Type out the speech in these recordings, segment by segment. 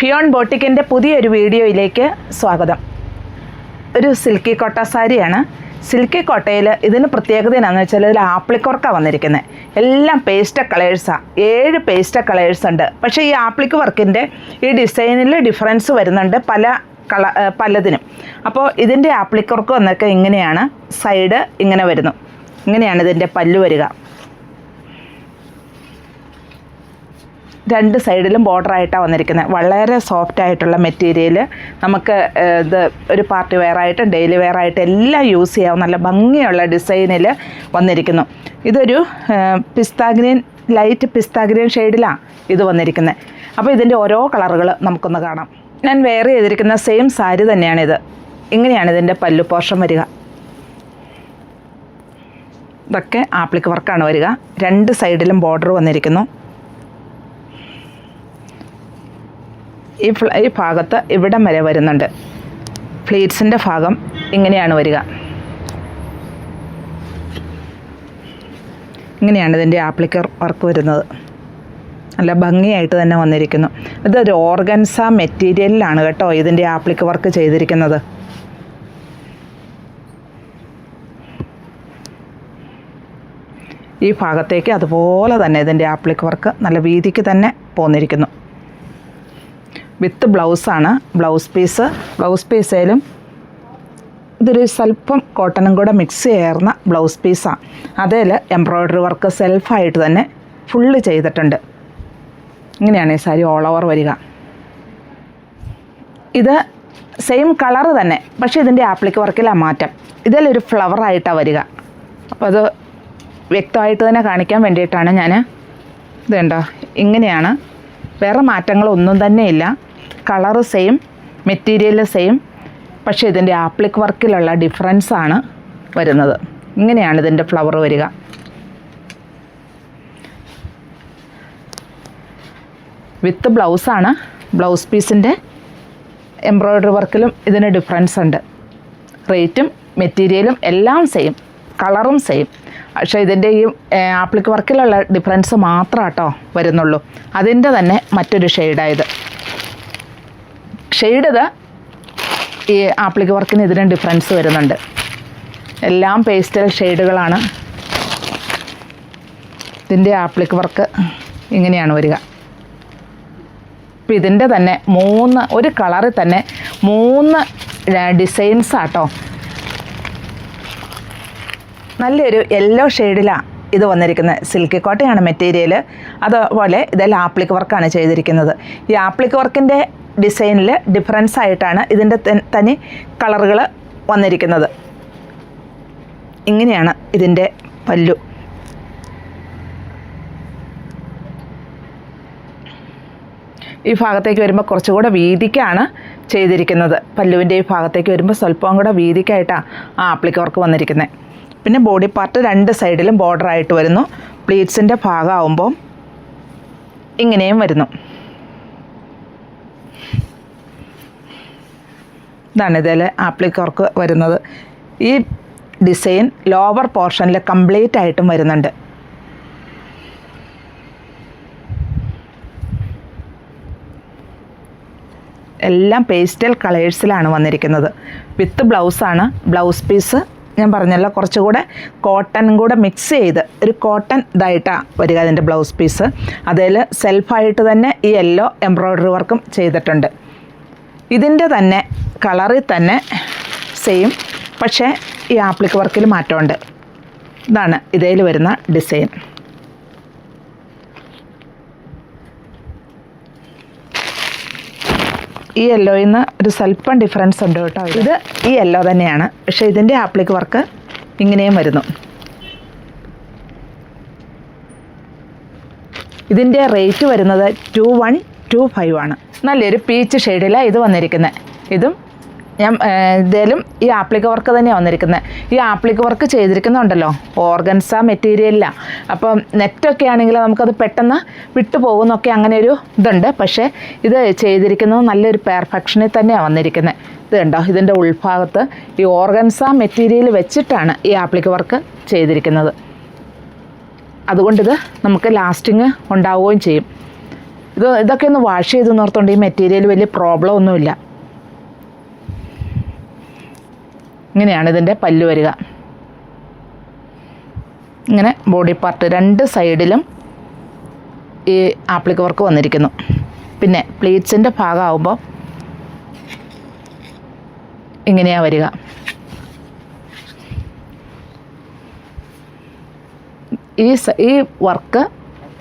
ഫിയോൺ ബോട്ടിക്കിൻ്റെ പുതിയൊരു വീഡിയോയിലേക്ക് സ്വാഗതം. ഒരു സിൽക്കി കോട്ട സാരിയാണ്. സിൽക്കി കോട്ടയിൽ ഇതിന് പ്രത്യേകത എന്താണെന്ന് വെച്ചാൽ ഇതിൽ ആപ്ലിക് വന്നിരിക്കുന്നത്. എല്ലാം പേസ്റ്റൽ കളേഴ്സാണ്. 7 പേസ്റ്റൽ കളേഴ്സ് ഉണ്ട്. പക്ഷേ ഈ ആപ്ലിക് വർക്കിൻ്റെ ഈ ഡിസൈനിൽ ഡിഫറൻസ് വരുന്നുണ്ട് പലതിനും. അപ്പോൾ ഇതിൻ്റെ ആപ്ലിക് വർക്ക് വന്നൊക്കെ ഇങ്ങനെയാണ്. സൈഡ് ഇങ്ങനെ വരുന്നു. ഇങ്ങനെയാണ് ഇതിൻ്റെ പല്ലു വരിക. 2 സൈഡിലും ബോർഡറായിട്ടാണ് വന്നിരിക്കുന്നത്. വളരെ സോഫ്റ്റ് ആയിട്ടുള്ള മെറ്റീരിയൽ. നമുക്ക് ഇത് ഒരു പാർട്ടി വെയറായിട്ടും ഡെയിലി വെയറായിട്ടും എല്ലാം യൂസ് ചെയ്യാവും. നല്ല ഭംഗിയുള്ള ഡിസൈനിൽ വന്നിരിക്കുന്നു. ഇതൊരു ലൈറ്റ് പിസ്ത ഗ്രീൻ ഷെയ്ഡിലാണ് ഇത് വന്നിരിക്കുന്നത്. അപ്പോൾ ഇതിൻ്റെ ഓരോ കളറുകൾ നമുക്കൊന്ന് കാണാം. ഞാൻ വെയർ ചെയ്തിരിക്കുന്ന സെയിം സാരി തന്നെയാണിത്. ഇങ്ങനെയാണ് ഇതിൻ്റെ പല്ലു പോർഷൻ വരിക. ഇതൊക്കെ ആപ്ലിക് വർക്കാണ് വരിക. 2 സൈഡിലും ബോർഡർ വന്നിരിക്കുന്നു. ഈ ഭാഗത്ത് ഇവിടം വരെ വരുന്നുണ്ട്. ഫ്ലീറ്റ്സിൻ്റെ ഭാഗം ഇങ്ങനെയാണ് വരിക. ഇങ്ങനെയാണ് ഇതിൻ്റെ ആപ്ലിക് വർക്ക് വരുന്നത്. നല്ല ഭംഗിയായിട്ട് തന്നെ വന്നിരിക്കുന്നു. ഇതൊരു ഓർഗൻസ മെറ്റീരിയലിലാണ് കേട്ടോ ഇതിൻ്റെ ആപ്ലിക് വർക്ക് ചെയ്തിരിക്കുന്നത്. ഈ ഭാഗത്തേക്ക് അതുപോലെ തന്നെ ഇതിൻ്റെ ആപ്ലിക് വർക്ക് നല്ല വീതിക്ക് തന്നെ പോന്നിരിക്കുന്നു. വിത്ത് ബ്ലൗസാണ്. ബ്ലൗസ് പീസേലും ഇതൊരു സ്വല്പം കോട്ടനും കൂടെ മിക്സ് ചേർന്ന ബ്ലൗസ് പീസാണ്. അതിൽ എംബ്രോയ്ഡറി വർക്ക് സെൽഫായിട്ട് തന്നെ ഫുള്ള് ചെയ്തിട്ടുണ്ട്. ഇങ്ങനെയാണ് ഈ സാരി ഓൾ ഓവർ വരിക. ഇത് സെയിം കളറ് തന്നെ, പക്ഷേ ഇതിൻ്റെ ആപ്ലിക് വർക്കിലാണ് മാറ്റം. ഇതിലൊരു ഫ്ലവറായിട്ടാണ് വരിക. അപ്പോൾ അത് വ്യക്തമായിട്ട് തന്നെ കാണിക്കാൻ വേണ്ടിയിട്ടാണ് ഞാൻ ഇതുണ്ടോ ഇങ്ങനെയാണ്. വേറെ മാറ്റങ്ങളൊന്നും തന്നെ ഇല്ല. കളറ് സെയിം, മെറ്റീരിയൽ സെയിം, പക്ഷേ ഇതിൻ്റെ ആപ്ലിക് വർക്കിലുള്ള ഡിഫറൻസാണ് വരുന്നത്. ഇങ്ങനെയാണ് ഇതിൻ്റെ ഫ്ലവർ വരിക. വിത്ത് ബ്ലൗസാണ്. ബ്ലൗസ് പീസിൻ്റെ എംബ്രോയ്ഡറി വർക്കിലും ഇതിന് ഡിഫറൻസ് ഉണ്ട്. റേറ്റും മെറ്റീരിയലും എല്ലാം സെയിം, കളറും സെയിം. പക്ഷേ ഇതിൻ്റെ ഈ ആപ്ലിക് വർക്കിലുള്ള ഡിഫറൻസ് മാത്രം കേട്ടോ വരുന്നുള്ളൂ. അതിൻ്റെ തന്നെ മറ്റൊരു ഷെയ്ഡായത്. ഷെയ്ഡ് ഈ ആപ്ലിക് വർക്കിന് ഇതിന് ഡിഫറൻസ് വരുന്നുണ്ട്. എല്ലാം പേസ്റ്റൽ ഷെയ്ഡുകളാണ്. ഇതിൻ്റെ ആപ്ലിക് വർക്ക് ഇങ്ങനെയാണ് വരിക. അപ്പോൾ ഇതിൻ്റെ തന്നെ ഒരു കളറിൽ തന്നെ 3 ഡിസൈൻസാട്ടോ. നല്ലൊരു യെല്ലോ ഷെയ്ഡിലാണ് ഇത് വന്നിരിക്കുന്നത്. സിൽക്കി കോട്ടയാണ് മെറ്റീരിയൽ. അതുപോലെ ഇതെല്ലാം ആപ്ലിക് വർക്കാണ് ചെയ്തിരിക്കുന്നത്. ഈ ആപ്ലിക് വർക്കിൻ്റെ ഡിസൈനിൽ ഡിഫറൻസ് ആയിട്ടാണ് ഇതിൻ്റെ തനി കളറുകൾ വന്നിരിക്കുന്നത്. ഇങ്ങനെയാണ് ഇതിൻ്റെ പല്ലു. ഈ ഭാഗത്തേക്ക് വരുമ്പോൾ കുറച്ചുകൂടെ വീതിക്കാണ് ചെയ്തിരിക്കുന്നത്. പല്ലുവിൻ്റെ ഈ ഭാഗത്തേക്ക് വരുമ്പോൾ സ്വല്പം കൂടെ വീതിക്കായിട്ടാണ് ആ ആപ്ലിക് വർക്ക് വന്നിരിക്കുന്നത്. പിന്നെ ബോഡി പാർട്ട് 2 സൈഡിലും ബോർഡറായിട്ട് വരുന്നു. പ്ലീറ്റ്സിൻ്റെ ഭാഗമാകുമ്പോൾ ഇങ്ങനെയും വരുന്നു. ഇതാണ് ഇതിൽ ആപ്ലിക് വർക്ക് വരുന്നത്. ഈ ഡിസൈൻ ലോവർ പോർഷനിൽ കംപ്ലീറ്റ് ആയിട്ടും വരുന്നുണ്ട്. എല്ലാം പേസ്റ്റൽ കളേഴ്സിലാണ് വന്നിരിക്കുന്നത്. വിത്ത് ബ്ലൗസാണ്. ബ്ലൗസ് പീസ് ഞാൻ പറഞ്ഞല്ലോ കുറച്ചുകൂടെ കോട്ടനും കൂടെ മിക്സ് ചെയ്ത് ഒരു കോട്ടൺ ഇതായിട്ടാണ് വരിക അതിൻ്റെ ബ്ലൗസ് പീസ്. അതിൽ സെൽഫായിട്ട് തന്നെ ഈ യെല്ലോ എംബ്രോയ്ഡറി വർക്കും ചെയ്തിട്ടുണ്ട്. ഇതിൻ്റെ തന്നെ കളറിൽ തന്നെ സെയിം, പക്ഷേ ഈ ആപ്ലിക് വർക്കിൽ മാറ്റമുണ്ട്. ഇതാണ് ഇതിൽ വരുന്ന ഡിസൈൻ. ഈ യെല്ലോയിൽ നിന്ന് ഒരു സ്വല്പം ഡിഫറൻസ് ഉണ്ട് കേട്ടോ. ഇത് ഈ യെല്ലോ തന്നെയാണ്, പക്ഷേ ഇതിൻ്റെ ആപ്ലിക് വർക്ക് ഇങ്ങനെയും വരുന്നു. ഇതിൻ്റെ റേറ്റ് വരുന്നത് 2125 ആണ്. നല്ലൊരു പീച്ച് ഷെയ്ഡിലാണ് ഇത് വന്നിരിക്കുന്നത്. ഇതും ഇതിലും ഈ ആപ്ലിക് വർക്ക് തന്നെയാണ് വന്നിരിക്കുന്നത്. ഈ ആപ്ലിക് വർക്ക് ചെയ്തിരിക്കുന്നുണ്ടല്ലോ ഓർഗൻസ മെറ്റീരിയലിലാണ്. അപ്പം നെറ്റൊക്കെ ആണെങ്കിൽ നമുക്കത് പെട്ടെന്ന് വിട്ടുപോകുന്നൊക്കെ അങ്ങനെ ഒരു ഇതുണ്ട്. പക്ഷേ ഇത് ചെയ്തിരിക്കുന്നത് നല്ലൊരു പെർഫെക്ഷനിൽ തന്നെയാണ് വന്നിരിക്കുന്നത്. ഇത് കണ്ടോ, ഇതിൻ്റെ ഉൾഭാഗത്ത് ഈ ഓർഗൻസ മെറ്റീരിയൽ വെച്ചിട്ടാണ് ഈ ആപ്ലിക് വർക്ക് ചെയ്തിരിക്കുന്നത്. അതുകൊണ്ടിത് നമുക്ക് ലാസ്റ്റിങ് ഉണ്ടാവുകയും ചെയ്യും. ഇതൊക്കെ ഒന്ന് വാഷ് ചെയ്ത് നോർത്തുകൊണ്ട് ഈ മെറ്റീരിയൽ വലിയ പ്രോബ്ലം ഒന്നുമില്ല. ഇങ്ങനെയാണ് ഇതിൻ്റെ പല്ല് വരിക. ഇങ്ങനെ ബോഡി പാർട്ട് 2 സൈഡിലും ഈ ആപ്ലിക് വർക്ക് വന്നിരിക്കുന്നു. പിന്നെ പ്ലീറ്റ്സിൻ്റെ ഭാഗമാകുമ്പോൾ ഇങ്ങനെയാണ് വരിക. ഈ വർക്ക്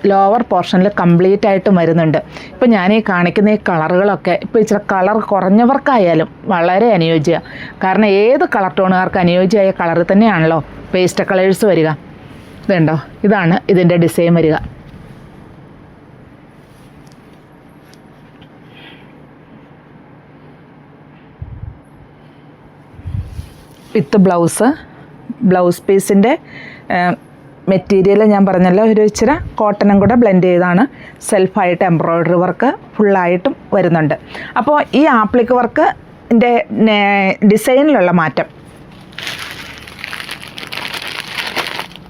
ലോവർ പോർഷനിൽ കംപ്ലീറ്റ് ആയിട്ടും വരുന്നുണ്ട്. ഇപ്പോൾ ഞാൻ ഈ കാണിക്കുന്ന ഈ കളറുകളൊക്കെ ഇപ്പോൾ ഇച്ചിരി കളർ കുറഞ്ഞവർക്കായാലും വളരെ അനുയോജ്യമാണ്. കാരണം ഏത് കളർ ടോണുകാർക്ക് അനുയോജ്യമായ കളർ തന്നെയാണല്ലോ പേസ്റ്റൽ കളേഴ്സ് വരിക. ഇതുണ്ടോ, ഇതാണ് ഇതിൻ്റെ ഡിസൈൻ വരിക. വിത്ത് ബ്ലൗസ് പീസിൻ്റെ മെറ്റീരിയൽ ഞാൻ പറഞ്ഞല്ലോ, ഒരു ഇച്ചിരി കോട്ടനും കൂടെ ബ്ലെൻഡ് ചെയ്താണ്. സെൽഫായിട്ട് എംബ്രോയ്ഡറി വർക്ക് ഫുള്ളായിട്ടും വരുന്നുണ്ട്. അപ്പോൾ ഈ ആപ്ലിക് വർക്കിൻ്റെ ഡിസൈനിലുള്ള മാറ്റം,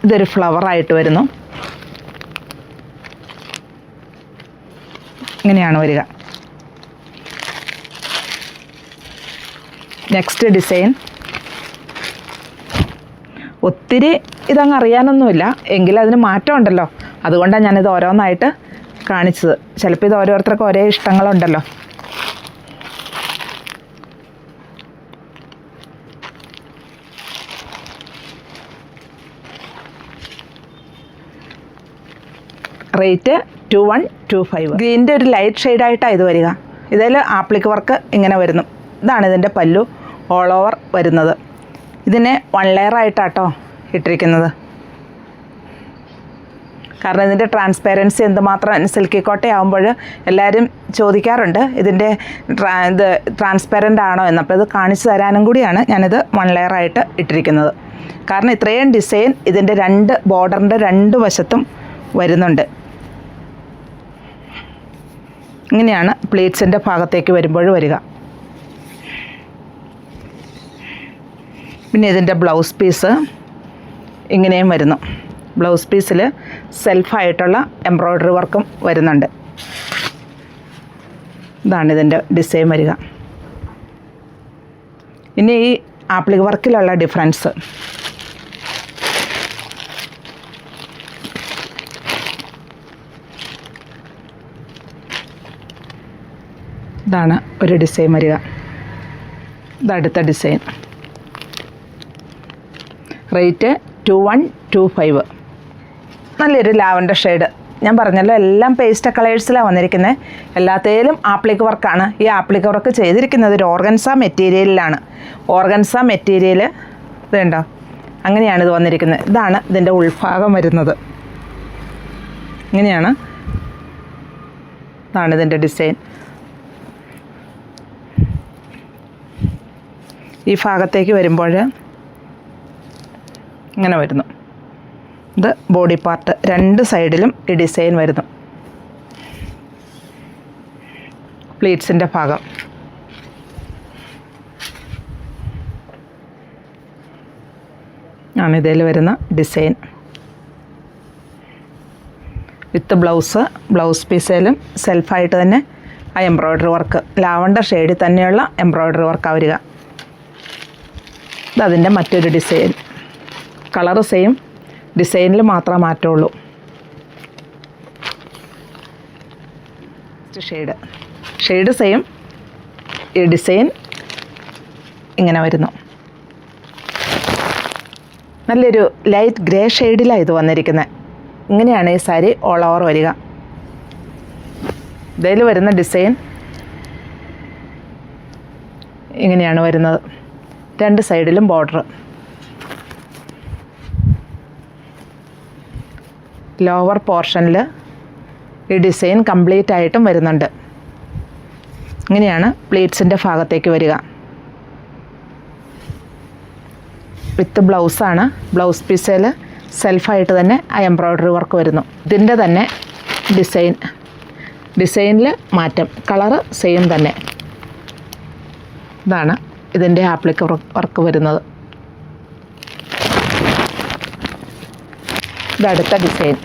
ഇതൊരു ഫ്ലവറായിട്ട് വരുന്നു. ഇങ്ങനെയാണ് വരിക. നെക്സ്റ്റ് ഡിസൈൻ ഒത്തിരി ഇതങ്ങ് അറിയാനൊന്നുമില്ല, എങ്കിലും അതിന് മാറ്റമുണ്ടല്ലോ. അതുകൊണ്ടാണ് ഞാനിത് ഓരോന്നായിട്ട് കാണിച്ചത്. ചിലപ്പോൾ ഇത് ഓരോരുത്തർക്കും ഒരേ ഇഷ്ടങ്ങളുണ്ടല്ലോ. റേറ്റ് 2125. ഗ്രീൻ്റെ ഒരു ലൈറ്റ് ഷെയ്ഡായിട്ടാണ് ഇത് വരിക. ഇതിൽ ആപ്ലിക് വർക്ക് ഇങ്ങനെ വരുന്നു. ഇതാണ് ഇതിൻ്റെ പല്ലു ഓൾ ഓവർ വരുന്നത്. ഇതിനെ 1 ലെയർ ആയിട്ടാട്ടോ ഇട്ടിരിക്കുന്നത്. കാരണം ഇതിൻ്റെ ട്രാൻസ്പെറൻസി എന്തുമാത്രം സിൽക്കി കോട്ടയാകുമ്പോൾ എല്ലാവരും ചോദിക്കാറുണ്ട് ഇതിൻ്റെ ഇത് ട്രാൻസ്പെറൻ്റ് ആണോ എന്ന്. അപ്പോൾ ഇത് കാണിച്ചു തരാനും കൂടിയാണ് ഞാനിത് 1 ലെയർ ആയിട്ട് ഇട്ടിരിക്കുന്നത്. കാരണം ഇത്രയും ഡിസൈൻ ഇതിൻ്റെ ബോർഡറിൻ്റെ 2 വശത്തും വരുന്നുണ്ട്. ഇങ്ങനെയാണ് പ്ലീറ്റ്സിൻ്റെ ഭാഗത്തേക്ക് വരുമ്പോൾ വരിക. പിന്നെ ഇതിൻ്റെ ബ്ലൗസ് പീസ് ഇങ്ങനെയും വരുന്നു. ബ്ലൗസ് പീസിൽ സെൽഫായിട്ടുള്ള എംബ്രോയ്ഡറി വർക്കും വരുന്നുണ്ട്. ഇതാണ് ഇതിൻ്റെ ഡിസൈൻ വരിക. ഇനി ഈ ആപ്ലിക് വർക്കിലുള്ള ഡിഫറൻസ്, ഇതാണ് ഒരു ഡിസൈൻ വരിക. ഇതടുത്ത ഡിസൈൻ. റേറ്റ് 2125. നല്ലൊരു ലാവൻഡർ ഷെയ്ഡ്. ഞാൻ പറഞ്ഞല്ലോ എല്ലാം പേസ്റ്റൽ കളേഴ്സിലാണ് വന്നിരിക്കുന്നത്. എല്ലാത്തേലും ആപ്ലിക് വർക്കാണ്. ഈ ആപ്ലിക് വർക്ക് ചെയ്തിരിക്കുന്നത് ഒരു ഓർഗൻസ മെറ്റീരിയലിലാണ്. ഓർഗൻസ മെറ്റീരിയൽ ഇതുണ്ടോ, അങ്ങനെയാണ് ഇത് വന്നിരിക്കുന്നത്. ഇതാണ് ഇതിൻ്റെ ഉൾഭാഗം വരുന്നത്. ഇങ്ങനെയാണ്, ഇതാണ് ഇതിൻ്റെ ഡിസൈൻ. ഈ ഭാഗത്തേക്ക് വരുമ്പോൾ ഇങ്ങനെ വരുന്നു. ഇത് ബോഡി പാർട്ട് 2 സൈഡിലും ഈ ഡിസൈൻ വരുന്നു. പ്ലീറ്റ്സിൻ്റെ ഭാഗം ആണ് ഇതിൽ വരുന്ന ഡിസൈൻ. വിത്ത് ബ്ലൗസ് പീസിലും സെൽഫായിട്ട് തന്നെ ആ എംബ്രോയ്ഡറി വർക്ക്, ലാവൻഡർ ഷെയ്ഡിൽ തന്നെയുള്ള എംബ്രോയ്ഡറി വർക്കാണ് വരിക. ഇതതിൻ്റെ മറ്റൊരു ഡിസൈൻ. കളറ് സെയിം, ഡിസൈനിൽ മാത്രമേ മാറ്റമുള്ളൂ. ഷെയ്ഡ് സെയിം, ഈ ഡിസൈൻ ഇങ്ങനെ വരുന്നു. നല്ലൊരു ലൈറ്റ് ഗ്രേ ഷെയ്ഡിലാണ് ഇത് വന്നിരിക്കുന്നത്. ഇങ്ങനെയാണ് ഈ സാരി ഓൾ ഓവർ വരിക. ഇതിൽ വരുന്ന ഡിസൈൻ ഇങ്ങനെയാണ് വരുന്നത്. 2 സൈഡിലും ബോർഡർ. ലോവർ പോർഷനിൽ ഈ ഡിസൈൻ കംപ്ലീറ്റ് ആയിട്ടും വരുന്നുണ്ട്. ഇങ്ങനെയാണ് പ്ലീറ്റ്സിൻ്റെ ഭാഗത്തേക്ക് വരിക. വിത്ത് ബ്ലൗസാണ്. ബ്ലൗസ് പീസിൽ സെൽഫായിട്ട് തന്നെ ആ എംബ്രോയ്ഡറി വർക്ക് വരുന്നു. ഇതിൻ്റെ തന്നെ ഡിസൈനിൽ മാറ്റം, കളറ് സെയിം തന്നെ. ഇതാണ് ഇതിൻ്റെ ആപ്ലിക് വർക്ക് വരുന്നത്. ഇതടുത്ത ഡിസൈൻ.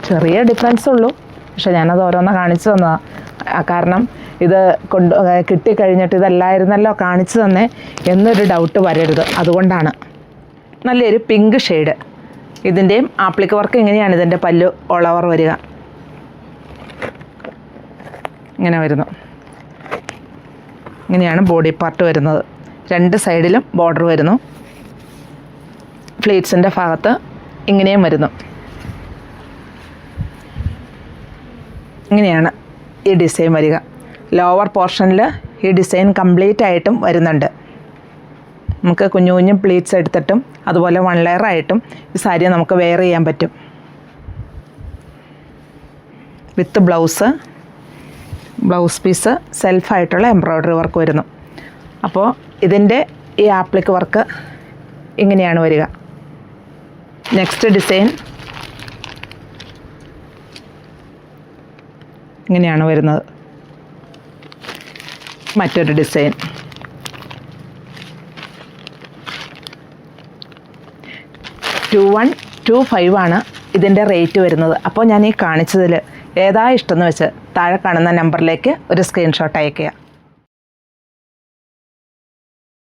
ചെറിയ ഡിഫറൻസ് ഉള്ളൂ, പക്ഷെ ഞാനത് ഓരോന്ന് കാണിച്ചു തന്നതാണ്. കാരണം ഇത് കിട്ടിക്കഴിഞ്ഞിട്ട് ഇതല്ലായിരുന്നല്ലോ കാണിച്ചു തന്നെ എന്നൊരു ഡൗട്ട് വരരുത്, അതുകൊണ്ടാണ്. നല്ലൊരു പിങ്ക് ഷെയ്ഡ്. ഇതിൻ്റെയും ആപ്ലിക് വർക്ക് ഇങ്ങനെയാണ് ഇതിൻ്റെ പല്ലു ഓൾ ഓവർ വരിക. ഇങ്ങനെ വരുന്നു. ഇങ്ങനെയാണ് ബോഡി പാർട്ട് വരുന്നത്. 2 സൈഡിലും ബോർഡർ വരുന്നു. ഫ്ലീറ്റ്സിൻ്റെ ഭാഗത്ത് ഇങ്ങനെയും വരുന്നു. ഇങ്ങനെയാണ് ഈ ഡിസൈൻ വരിക. ലോവർ പോർഷനിൽ ഈ ഡിസൈൻ കംപ്ലീറ്റ് ആയിട്ടും വരുന്നുണ്ട്. നമുക്ക് കുഞ്ഞു കുഞ്ഞു പ്ലീറ്റ്സ് എടുത്തിട്ടും അതുപോലെ 1 ലെയർ ആയിട്ടും ഈ സാരി നമുക്ക് വെയർ ചെയ്യാൻ പറ്റും. വിത്ത് ബ്ലൗസ് പീസ് സെൽഫായിട്ടുള്ള എംബ്രോയ്ഡറി വർക്ക് വരുന്നു. അപ്പോൾ ഇതിൻ്റെ ഈ ആപ്ലിക് വർക്ക് ഇങ്ങനെയാണ് വരിക. നെക്സ്റ്റ് ഡിസൈൻ ഇങ്ങനെയാണ് വരുന്നത്. മറ്റൊരു ഡിസൈൻ. $2125 ഇതിൻ്റെ റേറ്റ് വരുന്നത്. അപ്പോൾ ഞാൻ ഈ കാണിച്ചതിൽ ഏതാ ഇഷ്ടമെന്ന് വെച്ച് താഴെ കാണുന്ന നമ്പറിലേക്ക് ഒരു സ്ക്രീൻഷോട്ട് അയയ്ക്കുക.